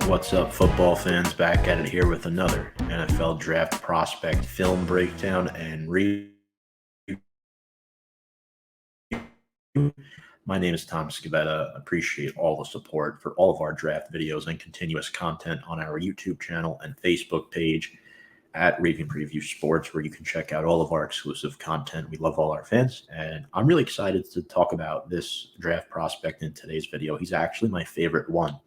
What's up, football fans? Back at it here with another NFL draft prospect film breakdown and review. My name is Tom Scavetta. Appreciate all the support for all of our draft videos and continuous content on our YouTube channel and Facebook page at Raving Preview Sports, where you can check out all of our exclusive content. We love all our fans, and I'm really excited to talk about this draft prospect in today's video. He's actually my favorite one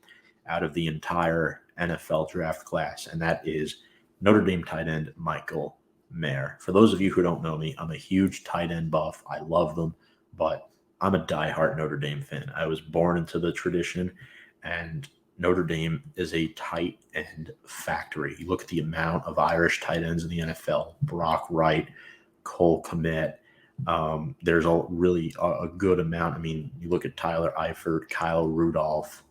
out of the entire NFL draft class, and that is Notre Dame tight end Michael Mayer. For those of you who don't know me, I'm a huge tight end buff. I love them, but I'm a diehard Notre Dame fan. I was born into the tradition, and Notre Dame is a tight end factory. You look at the amount of Irish tight ends in the NFL: Brock Wright, Cole Kmet. There's a good amount. I mean, you look at Tyler Eifert, Kyle Rudolph,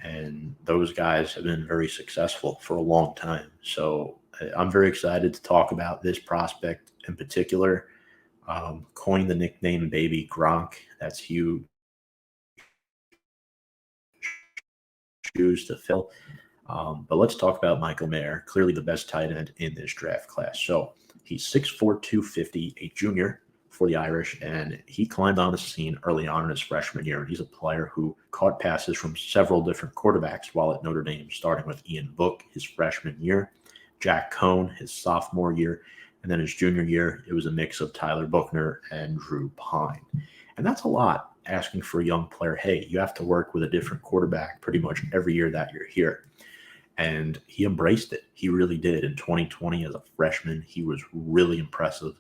and those guys have been very successful for a long time. So I'm very excited to talk about this prospect in particular. Coined the nickname Baby Gronk. That's huge shoes to fill. But let's talk about Michael Mayer, clearly the best tight end in this draft class. So he's 6'4", 250, a junior for the Irish, and he climbed on the scene early on in his freshman year. He's a player who caught passes from several different quarterbacks while at Notre Dame, starting with Ian Book his freshman year, Jack Cohn his sophomore year, and then his junior year, it was a mix of Tyler Buchner and Drew Pine. And that's a lot, asking for a young player, hey, you have to work with a different quarterback pretty much every year that you're here. And he embraced it. He really did. In 2020, as a freshman, he was really impressive.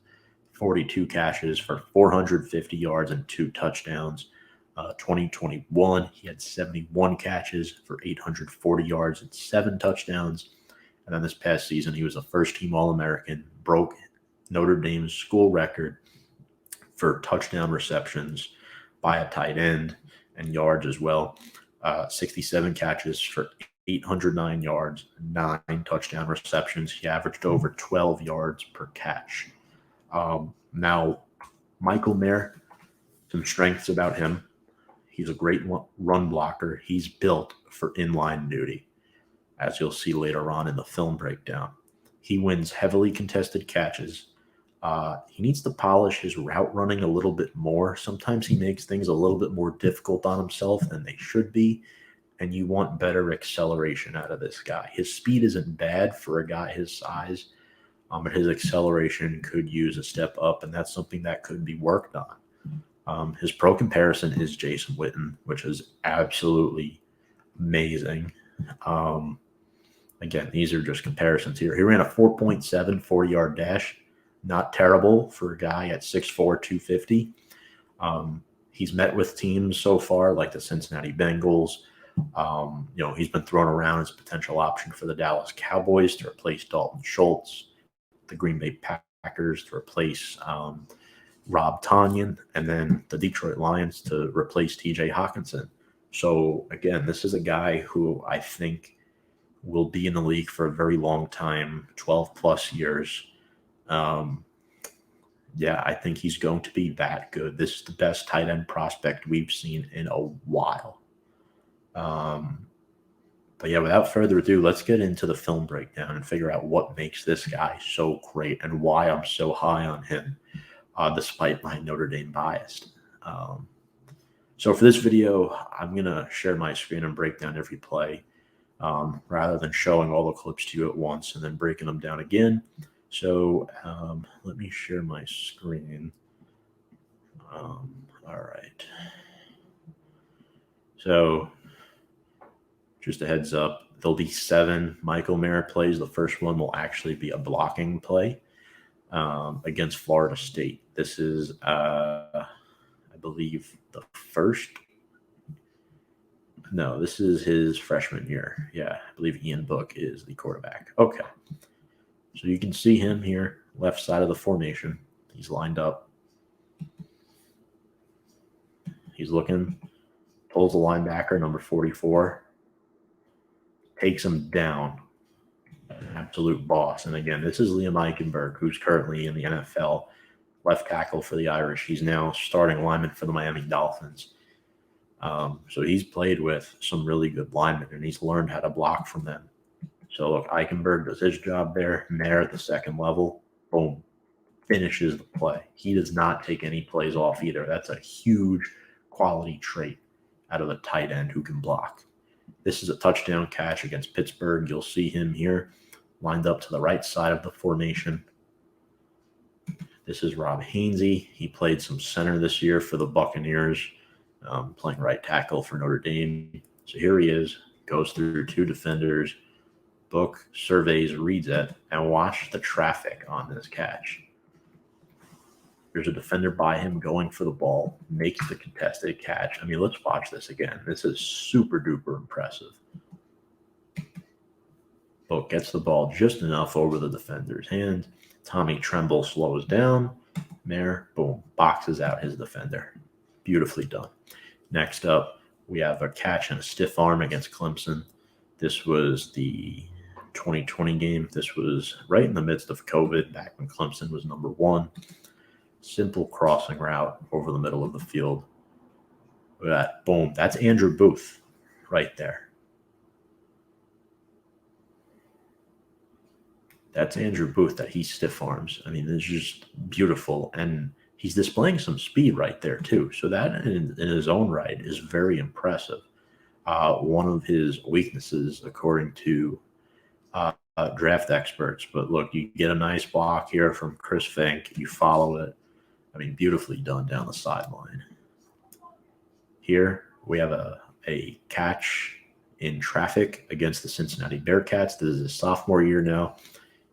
42 catches for 450 yards and 2 touchdowns. 2021, he had 71 catches for 840 yards and 7 touchdowns. And then this past season, he was a first-team All-American, broke Notre Dame's school record for touchdown receptions by a tight end and yards as well. 67 catches for 809 yards, 9 touchdown receptions. He averaged over 12 yards per catch. Now, Michael Mayer, some strengths about him. He's a great run blocker. He's built for inline duty, as you'll see later on in the film breakdown. He wins heavily contested catches. He needs to polish his route running a little bit more. Sometimes he makes things a little bit more difficult on himself than they should be, and you want better acceleration out of this guy. His speed isn't bad for a guy his size, but his acceleration could use a step up, and that's something that could be worked on. His pro comparison is Jason Witten, which is absolutely amazing. Again, these are just comparisons here. He ran a 4.7 40-yard dash. Not terrible for a guy at 6'4", 250. He's met with teams so far like the Cincinnati Bengals. He's been thrown around as a potential option for the Dallas Cowboys to replace Dalton Schultz, the Green Bay Packers to replace Rob Tonyan, and then the Detroit Lions to replace TJ Hawkinson. So, again, this is a guy who I think will be in the league for a very long time, 12-plus years. I think he's going to be that good. This is the best tight end prospect we've seen in a while. Without further ado, let's get into the film breakdown and figure out what makes this guy so great and why I'm so high on him, despite my Notre Dame bias. So for this video, I'm going to share my screen and break down every play rather than showing all the clips to you at once and then breaking them down again. So let me share my screen. All right. So just a heads up, there'll be 7 Michael Mayer plays. The first one will actually be a blocking play against Florida State. This is, I believe, the first. No, this is his freshman year. Yeah, I believe Ian Book is the quarterback. Okay. So you can see him here, left side of the formation. He's lined up. He's looking, pulls the linebacker, number 44, takes him down. An absolute boss. And again, this is Liam Eichenberg, who's currently in the NFL, left tackle for the Irish. He's now starting lineman for the Miami Dolphins. So he's played with some really good linemen, and he's learned how to block from them. So look, Eichenberg does his job there. Mayer at the second level, boom, finishes the play. He does not take any plays off either. That's a huge quality trait out of a tight end who can block. This is a touchdown catch against Pittsburgh. You'll see him here lined up to the right side of the formation. This is Rob Hainsey. He played some center this year for the Buccaneers, playing right tackle for Notre Dame. So here he is, goes through two defenders, book, surveys, reads it, and watch the traffic on this catch. There's a defender by him going for the ball, makes the contested catch. I mean, let's watch this again. This is super duper impressive. Book gets the ball just enough over the defender's hand. Tommy Tremble slows down. Mayer, boom, boxes out his defender. Beautifully done. Next up, we have a catch and a stiff arm against Clemson. This was the 2020 game. This was right in the midst of COVID, back when Clemson was number one. Simple crossing route over the middle of the field. Look at that. Boom. That's Andrew Booth right there. That's Andrew Booth that he stiff arms. I mean, it's just beautiful. And he's displaying some speed right there, too. So that in his own right is very impressive. One of his weaknesses, according to draft experts. But look, you get a nice block here from Chris Fink. You follow it. I mean, beautifully done down the sideline. Here we have a catch in traffic against the Cincinnati Bearcats. This is his sophomore year now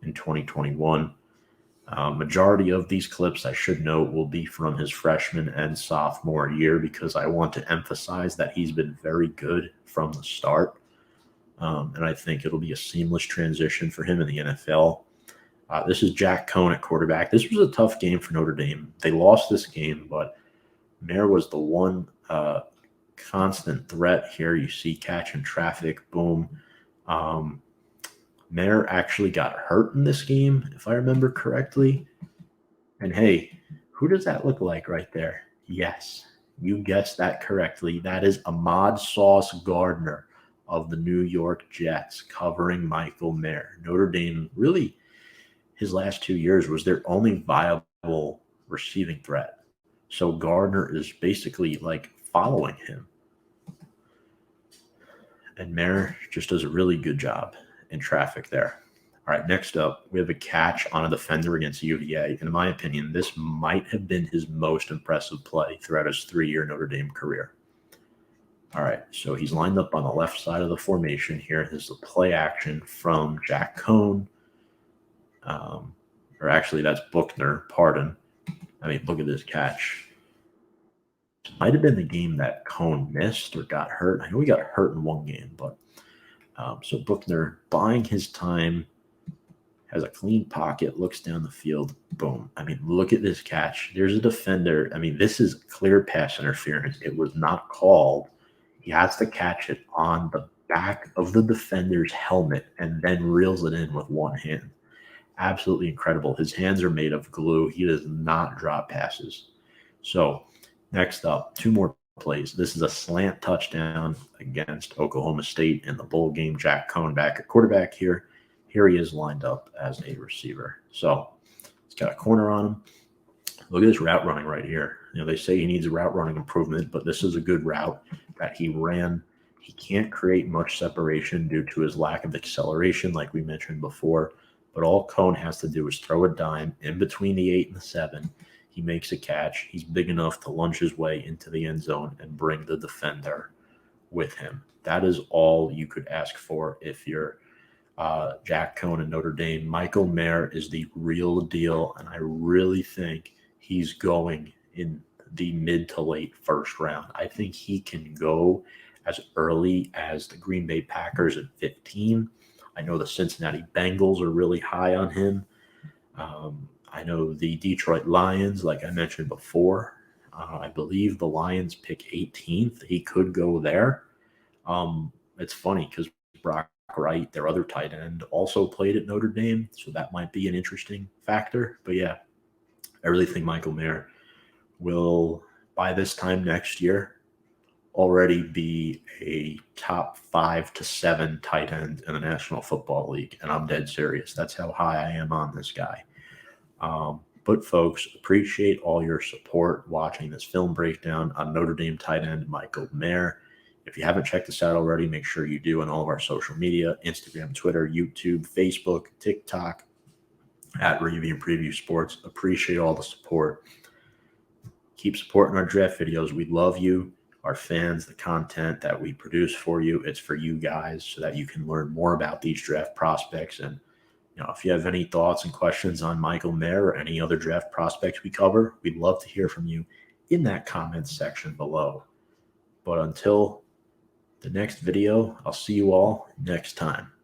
in 2021. Majority of these clips, I should note, will be from his freshman and sophomore year because I want to emphasize that he's been very good from the start. And I think it'll be a seamless transition for him in the NFL. This is Jack Cohn at quarterback. This was a tough game for Notre Dame. They lost this game, but Mayer was the one constant threat here. You see catch in traffic, boom. Mayer actually got hurt in this game, if I remember correctly. And hey, who does that look like right there? Yes, you guessed that correctly. That is Ahmad Sauce Gardner of the New York Jets covering Michael Mayer. Notre Dame really, his last 2 years was their only viable receiving threat. So Gardner is basically like following him. And Mayer just does a really good job in traffic there. All right, next up, we have a catch on a defender against UVA. In my opinion, this might have been his most impressive play throughout his 3-year Notre Dame career. All right, so he's lined up on the left side of the formation here. This is the play action from Jack Cohn. Or actually, that's Buchner, pardon. I mean, look at this catch. It might have been the game that Cohn missed or got hurt. I know he got hurt in one game, but so Buchner buying his time, has a clean pocket, looks down the field, boom. I mean, look at this catch. There's a defender. I mean, this is clear pass interference. It was not called. He has to catch it on the back of the defender's helmet and then reels it in with one hand. Absolutely incredible. His hands are made of glue. He does not drop passes. So next up, 2 more plays. This is a slant touchdown against Oklahoma State in the bowl game. Jack Cohn back at quarterback here. Here he is lined up as a receiver. So he's got a corner on him. Look at this route running right here. You know, they say he needs a route running improvement, but this is a good route that he ran. He can't create much separation due to his lack of acceleration, like we mentioned before. But all Cohn has to do is throw a dime in between the 8 and the 7. He makes a catch. He's big enough to lunge his way into the end zone and bring the defender with him. That is all you could ask for if you're Jack Cohn and Notre Dame. Michael Mayer is the real deal, and I really think he's going in the mid to late first round. I think he can go as early as the Green Bay Packers at 15. I know the Cincinnati Bengals are really high on him. I know the Detroit Lions, like I mentioned before, I believe the Lions pick 18th. He could go there. It's funny because Brock Wright, their other tight end, also played at Notre Dame, so that might be an interesting factor. But yeah, I really think Michael Mayer will, by this time next year, already be a top 5 to 7 tight end in the National Football League. And I'm dead serious. That's how high I am on this guy. But folks, appreciate all your support watching this film breakdown on Notre Dame tight end Michael Mayer. If you haven't checked this out already, make sure you do on all of our social media, Instagram, Twitter, YouTube, Facebook, TikTok, at Review and Preview Sports. Appreciate all the support. Keep supporting our draft videos. We love you, our fans, the content that we produce for you. It's for you guys so that you can learn more about these draft prospects. And if you have any thoughts and questions on Michael Mayer or any other draft prospects we cover, we'd love to hear from you in that comments section below. But until the next video, I'll see you all next time.